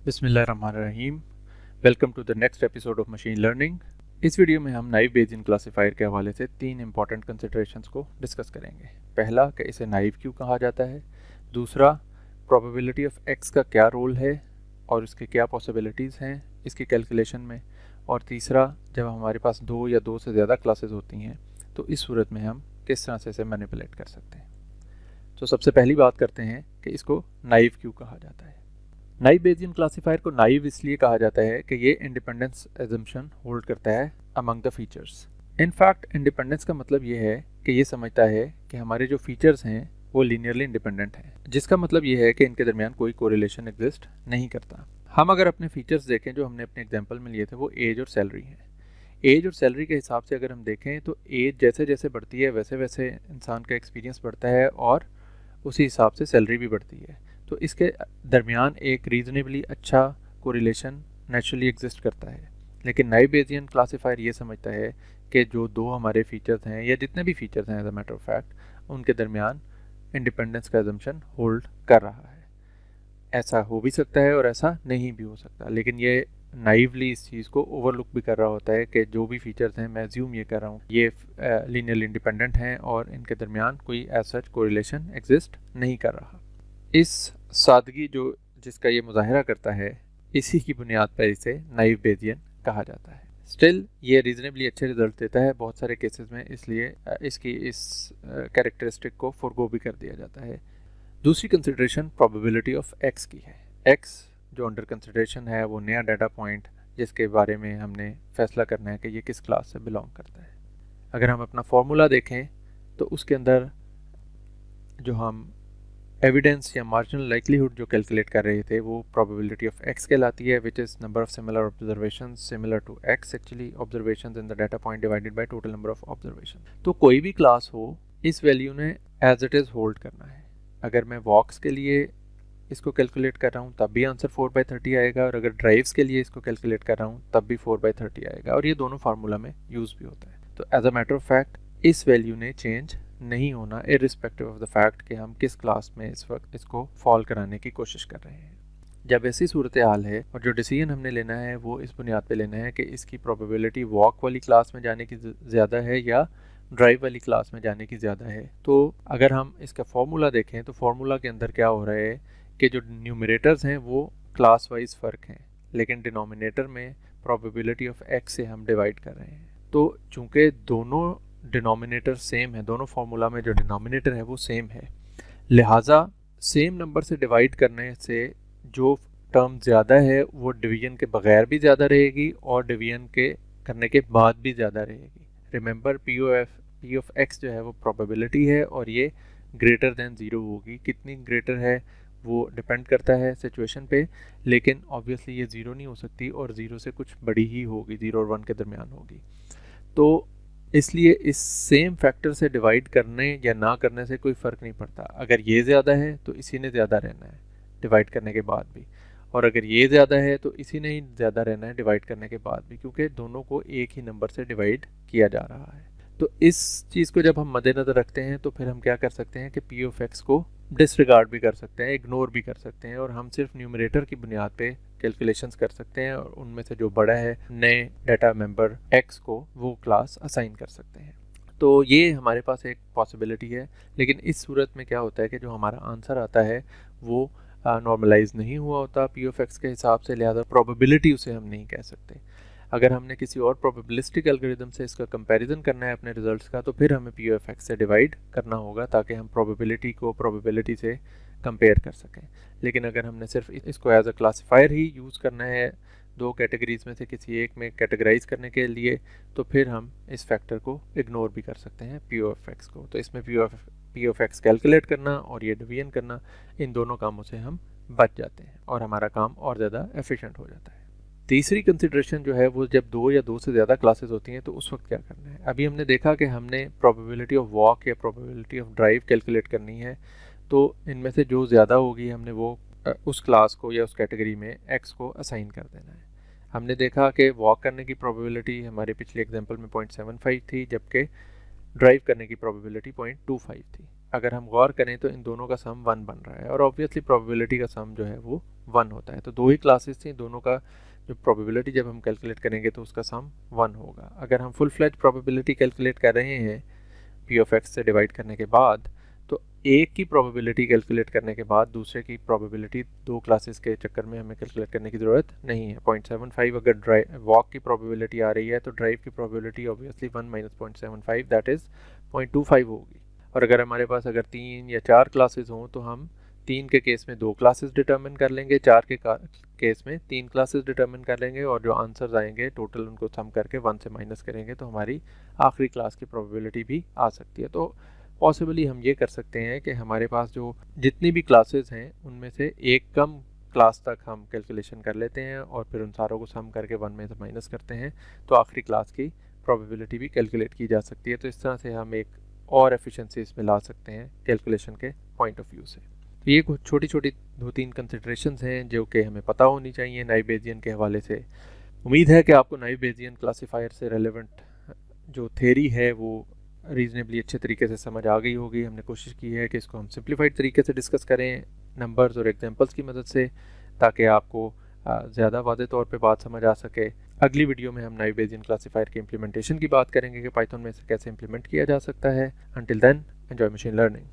बिस्मिल्लाहिर्रहमानिर्रहीम। Welcome to the next episode of machine learning. इस video में हम नाइव बेसियन क्लासीफायर के हवाले से तीन इंपॉर्टेंट कंसिडरेशंस को डिस्कस करेंगे। पहला कि इसे नाइव क्यों कहा जाता है, दूसरा प्रोबेबिलिटी ऑफ एक्स का क्या रोल है और इसके क्या पॉसिबिलिटीज़ हैं इसकी कैलकुलेशन में, और तीसरा जब हमारे पास दो या दो से ज़्यादा क्लासेस होती हैं तो इस सूरत में हम किस तरह से इसे मैनिपुलेट कर सकते हैं। तो सबसे पहली बात करते हैं कि इसको नाइव क्यों कहा जाता है। नाइव बेसियन क्लासीफायर को नाइव इसलिए कहा जाता है कि ये इंडिपेंडेंस एजम्पशन होल्ड करता है among the features. In fact independence का मतलब ये है कि ये समझता है कि हमारे जो फीचर्स हैं वो लीनियरली इंडिपेंडेंट हैं, जिसका मतलब ये है कि इनके दरमियान कोई कोरिलेशन एग्जिस्ट नहीं करता। हम अगर अपने फीचर्स देखें जो हमने अपने एग्जाम्पल में लिए थे, वो एज और सैलरी हैं। एज और सैलरी के हिसाब से अगर हम देखें तो एज जैसे जैसे बढ़ती है वैसे वैसे इंसान का एक्सपीरियंस बढ़ता है और उसी हिसाब से सैलरी भी बढ़ती है। तो इसके दरमियान एक रीजनेबली अच्छा कोरिलेशन नेचुरली एग्जिस्ट करता है। लेकिन नाइव बेसियन क्लासीफायर ये समझता है कि जो दो हमारे फीचर्स हैं या जितने भी फीचर्स हैं as a matter of fact, उनके दरमियान इंडिपेंडेंस का एजम्पशन होल्ड कर रहा है। ऐसा हो भी सकता है और ऐसा नहीं भी हो सकता, लेकिन ये नाइवली इस चीज़ को ओवरलुक भी कर रहा होता है कि जो भी फीचर्स हैं, मैं अज्यूम ये कर रहा हूँ, ये लीनियरली इंडिपेंडेंट हैं और इनके दरमियान कोई एज सच कोरिलेशन एग्जिस्ट नहीं कर रहा। इस सादगी जिसका ये मुजाहरा करता है, इसी की बुनियाद पर इसे नाइव बेसियन कहा जाता है। स्टिल ये रीजनेबली अच्छे रिजल्ट देता है बहुत सारे केसेस में, इसलिए इसकी इस कैरेक्टरिस्टिक को फॉरगो भी कर दिया जाता है। दूसरी कंसिडरेशन प्रोबेबिलिटी ऑफ एक्स की है। एक्स जो अंडर कंसिडरेशन है वो नया डाटा पॉइंट जिसके बारे में हमने फैसला करना है कि ये किस क्लास से बिलोंग करता है। अगर हम अपना फॉर्मूला देखें तो उसके अंदर जो हम एविडेंस या मार्जिनल लाइक्लीहुड जो कैलकुलेट कर रहे थे वो प्रोबेबिलिटी ऑफ एक्स कहलाती है, which is number of similar observations similar to X, actually observations in the data point divided by total number of observation. तो कोई भी क्लास हो, इस वैल्यू ने एज इट इज़ होल्ड करना है। अगर मैं वॉक्स के लिए इसको कैलकुलेट कर रहा हूँ तब भी आंसर 4/30 आएगा, और अगर ड्राइव्स के लिए इसको कैलकुलेट कर रहा हूँ तब भी 4/30 आएगा, और ये दोनों फार्मूला में यूज़ भी होता है। तो as a matter of fact इस वैल्यू ने चेंज नहीं होना, इर्रिस्पेक्टिव ऑफ द फैक्ट कि हम किस क्लास में इस वक्त इसको फॉल कराने की कोशिश कर रहे हैं। जब ऐसी सूरत हाल है और जो डिसीजन हमने लेना है वो इस बुनियाद पे लेना है कि इसकी प्रोबेबिलिटी वॉक वाली क्लास में जाने की ज़्यादा है या ड्राइव वाली क्लास में जाने की ज़्यादा है। तो अगर हम इसका फॉर्मूला देखें तो फॉर्मूला के अंदर क्या हो रहा है कि जो न्यूमरेटर्स हैं वो क्लास वाइज फ़र्क हैं, लेकिन डिनोमिनेटर में प्रोबेबिलिटी ऑफ एक्स से हम डिवाइड कर रहे हैं। तो चूँकि दोनों डिनोमिनेटर सेम है, दोनों फार्मूला में जो डिनोमिनेटर है वो सेम है, लिहाजा सेम नंबर से डिवाइड करने से जो टर्म ज़्यादा है वो डिवीजन के बगैर भी ज़्यादा रहेगी और डिवीजन के करने के बाद भी ज़्यादा रहेगी। रिमेंबर पी ऑफ एक्स जो है वो प्रोबेबिलिटी है और ये ग्रेटर दैन ज़ीरो होगी। कितनी ग्रेटर है वो डिपेंड करता है सिचुएशन पे, लेकिन ऑब्वियसली ये ज़ीरो नहीं हो सकती और ज़ीरो से कुछ बड़ी ही होगी, 0 और 1 के दरमियान होगी। तो इसलिए इस सेम फैक्टर से डिवाइड करने या ना करने से कोई फ़र्क नहीं पड़ता। अगर ये ज़्यादा है तो इसी ने ज़्यादा रहना है डिवाइड करने के बाद भी, और अगर ये ज़्यादा है तो इसी ने ही ज़्यादा रहना है डिवाइड करने के बाद भी, क्योंकि दोनों को एक ही नंबर से डिवाइड किया जा रहा है। तो इस चीज़ को जब हम मद्देनज़र रखते हैं तो फिर हम क्या कर सकते हैं कि पी ऑफ एक्स को डिसरिगार्ड भी कर सकते हैं, इग्नोर भी कर सकते हैं, और हम सिर्फ न्यूमरेटर की बुनियाद पे कैलकुलेशंस कर सकते हैं और उनमें से जो बड़ा है नए डाटा मेंबर एक्स को वो क्लास असाइन कर सकते हैं। तो ये हमारे पास एक पॉसिबिलिटी है, लेकिन इस सूरत में क्या होता है कि जो हमारा आंसर आता है वो नॉर्मलाइज नहीं हुआ होता पी ऑफ एक्स के हिसाब से, लिहाजा प्रोबेबिलिटी उसे हम नहीं कह सकते। अगर हमने किसी और प्रोबेबिलिस्टिक एल्गोरिदम से इसका कंपैरिजन करना है अपने रिजल्ट्स का, तो फिर हमें पी ऑफ एक्स से डिवाइड करना होगा ताकि हम प्रोबेबिलिटी को प्रोबेबिलिटी से कंपेयर कर सकें। लेकिन अगर हमने सिर्फ इसको एज अ क्लासीफायर ही यूज़ करना है दो कैटेगरीज में से किसी एक में कैटेगराइज करने के लिए, तो फिर हम इस फैक्टर को इग्नोर भी कर सकते हैं पी ऑफ एक्स को। तो इसमें पी ऑफ एक्स कैलकुलेट करना और ये डिवीजन करना, इन दोनों कामों से हम बच जाते हैं और हमारा काम और ज़्यादा एफिशिएंट हो जाता है। तीसरी कंसिडरेशन जो है वो जब दो या दो से ज़्यादा क्लासेस होती हैं तो उस वक्त क्या करना है। अभी हमने देखा कि हमने प्रोबेबिलिटी ऑफ वॉक या प्रोबेबिलिटी ऑफ ड्राइव कैलकुलेट करनी है, तो इनमें से जो ज़्यादा होगी हमने वो उस क्लास को या उस कैटेगरी में एक्स को असाइन कर देना है। हमने देखा कि वॉक करने की प्रोबेबिलिटी हमारे पिछले एग्जांपल में 0.75 थी, जबकि ड्राइव करने की प्रोबेबिलिटी 0.25 थी। अगर हम गौर करें तो इन दोनों का सम 1 बन रहा है और ऑब्वियसली प्रोबेबिलिटी का सम जो है वो 1 होता है। तो दो ही क्लासेस थी, दोनों का जो प्रोबेबिलिटी जब हम कैलकुलेट करेंगे तो उसका सम 1 होगा। अगर हम फुल फ्लैज प्रोबेबिलिटी कैलकुलेट कर रहे हैं पी ऑफ एक्स से डिवाइड करने के बाद, तो एक की प्रोबेबिलिटी कैलकुलेट करने के बाद दूसरे की प्रोबेबिलिटी दो क्लासेस के चक्कर में हमें कैलकुलेट करने की ज़रूरत नहीं है। 0.75 अगर वॉक की प्रोबेबिलिटी आ रही है तो ड्राइव की probability obviously 1 minus 0.75 that is 0.25 होगी। और अगर हमारे पास अगर 3 या 4 क्लासेस हों तो हम 3 के केस में 2 क्लासेस डिटर्मिन कर लेंगे, 4 के केस में 3 क्लासेस डिटर्मिन कर लेंगे, और जो आंसर्स आएंगे टोटल उनको सम करके 1 से माइनस करेंगे तो हमारी आखिरी क्लास की प्रोबेबिलिटी भी आ सकती है। तो पॉसिबली हम ये कर सकते हैं कि हमारे पास जो जितनी भी क्लासेस हैं उनमें से एक कम क्लास तक हम कैलकुलेशन कर लेते हैं और फिर उन सारों को सम करके 1 में से माइनस करते हैं तो आखिरी क्लास की प्रोबेबिलिटी भी कैलकुलेट की जा सकती है। तो इस तरह से हम एक और एफिशिएंसी इसमें ला सकते हैं कैलकुलेशन के पॉइंट ऑफ व्यू से। तो ये कुछ छोटी छोटी 2-3 कंसिडरेशंस हैं जो कि हमें पता होनी चाहिए नाइव बेजियन के हवाले से। उम्मीद है कि आपको नाइव बेजियन क्लासीफायर से रेलेवेंट जो थ्योरी है वो रीजनेबली अच्छे तरीके से समझ आ गई होगी। हमने कोशिश की है कि इसको हम सिंप्लीफाइड तरीके से डिस्कस करें नंबर्स और एग्जांपल्स की मदद से, ताकि आपको ज़्यादा वाज़ेह तौर पे बात समझ आ सके। अगली वीडियो में हम नाइव बेजियन क्लासीफायर की इम्प्लीमेंटेशन की बात करेंगे कि पाइथन में इसे कैसे इम्प्लीमेंट किया जा सकता है। Until then enjoy machine learning.